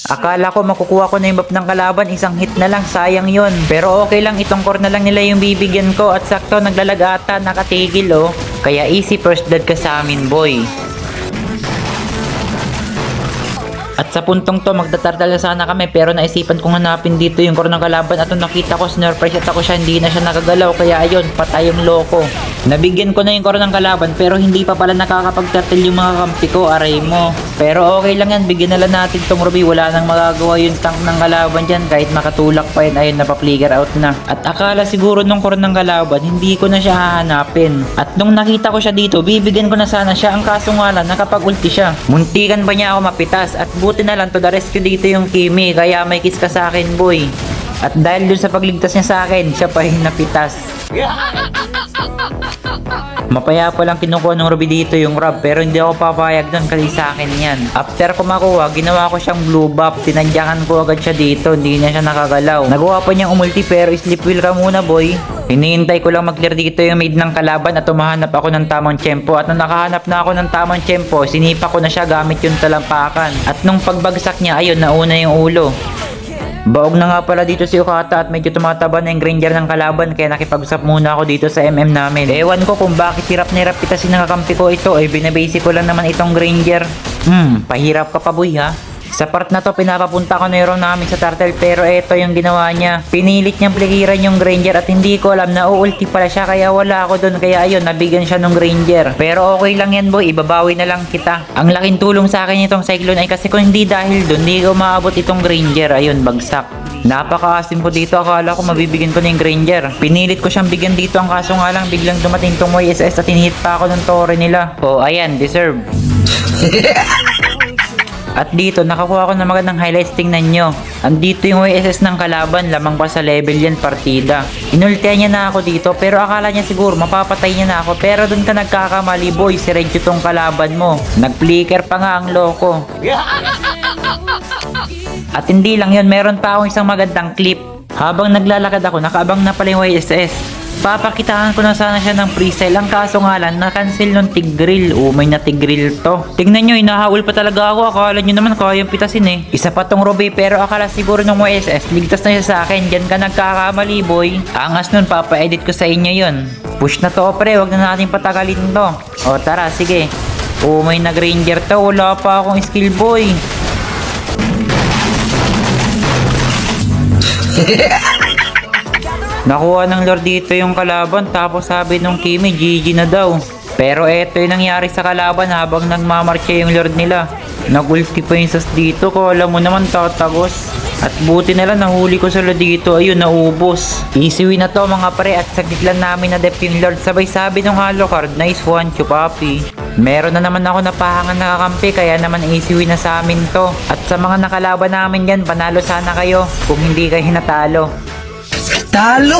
Akala ko makukuha ko na yung buff ng kalaban, isang hit na lang, sayang yon. Pero okay lang, itong core na lang nila yung bibigyan ko at sakto naglalag ata, nakatigil oh. Kaya easy first blood ka sa amin boy. At sa puntong to, magtatartal sana kami pero naisipan kong hanapin dito yung core ng kalaban at nung nakita ko, snurprise ako siya, hindi na siya nakagalaw kaya ayun, patay yung loko. Nabigyan ko na yung core ng kalaban pero hindi pa pala nakakapagtartal yung mga kampi ko, aray mo. Pero okay lang yan, bigyan na lang natin tong Ruby, wala nang magagawa yung tank ng kalaban dyan kahit makatulak pa yun, ayun napa-flicker out na. At akala siguro nung core ng kalaban, hindi ko na siya hahanapin. At nung nakita ko siya dito, bibigyan ko na sana siya, ang kaso nga lang, nakapag-ulti siya. Muntikan pa niya ako mapitas at buti na lang to the rescue dito yung Kimi, kaya may kiss ka sa akin boy. At dahil dun sa pagligtas niya sa akin, siya pa yung napitas. Mapaya pa lang kinukuha ng Ruby dito yung Rob pero hindi ako papayag doon kasi sa akin yan. After ko makuha, ginawa ko siyang blue buff, tinadyakan ko agad siya dito, hindi na siya nakagalaw. Nagawa pa niyang umulti pero sleep wheel ka muna boy. Hinihintay ko lang mag-clear dito yung maid ng kalaban at tumahanap ako ng tamang tiyempo. At nung nakahanap na ako ng tamang tiyempo, sinipa ko na siya gamit yung talampakan. At nung pagbagsak niya, ayun, nauna yung ulo. Baog na nga pala dito si Okata at medyo tumataba na yung Granger ng kalaban kaya nakipag-usap muna ako dito sa MM namin. Ewan ko kung bakit hirap na hirap pitasin ng kakampi ko ito, binabasic ko lang naman itong Granger. Pahirap ka pa boy ha. Sa part na to, pinapapunta ko na yung namin sa turtle pero eto yung ginawa niya. Pinilit niyang plikiran yung Granger at hindi ko alam na uulti pala siya kaya wala ako dun. Kaya ayun, nabigyan siya ng Granger. Pero okay lang yan boy, ibabawi na lang kita. Ang laking tulong sa akin itong Cyclone ay kasi kung hindi dahil dun, hindi ko maabot itong Granger. Ayun, bagsak. Napaka-asim ko dito, akala ko mabibigyan ko na yung Granger. Pinilit ko siyang bigyan dito, ang kaso nga lang biglang dumating tong YSS at hinihit pa ako ng tore nila. Oh, ayan, deserve. At dito, nakakuha ko ng magandang highlights, tingnan nyo. Andito yung YSS ng kalaban, lamang pa sa level yan partida. Inultihan niya na ako dito, pero akala niya siguro mapapatay niya na ako. Pero dun ka nagkakamali boy, si Reggie tong kalaban mo. Nag-flicker pa nga ang loko. At hindi lang yun, meron pa akong isang magandang clip. Habang naglalakad ako, nakaabang na pala yung YSS. Papakitaan ko na sana siya ng pre-sale. Ang kaso nga lang, na-cancel nung tig-grill. May na tig-grill to. Tignan nyo, inahaul pa talaga ako. Akala nyo naman kayang pitasin eh. Isa pa tong Ruby pero akala siguro nung YSS, ligtas na siya sa akin. Diyan ka nagkakamali boy. Angas nun, papa-edit ko sa inyo yun. Push na to pre, wag na natin patagalin to. O tara, sige. May nag-ranger to. Wala pa akong skill boy. Nakuha ng Lord dito yung kalaban tapos sabi nung Kimi GG na daw. Pero eto yung nangyari sa kalaban habang nagmamarcha yung Lord nila. Nag-ulti pa yung sas dito ko, alam mo naman tatagos. At buti na lang nahuli ko sila dito, ayun naubos. Easy win na to mga pre at saglit lang namin na dep yung Lord. Sabay sabi nung Alucard, nice one chupapi. Meron na naman ako napahangan na kakampi kaya naman easy win na sa amin to. At sa mga nakalaban namin yan, panalo sana kayo kung hindi kayo natalo. Talo!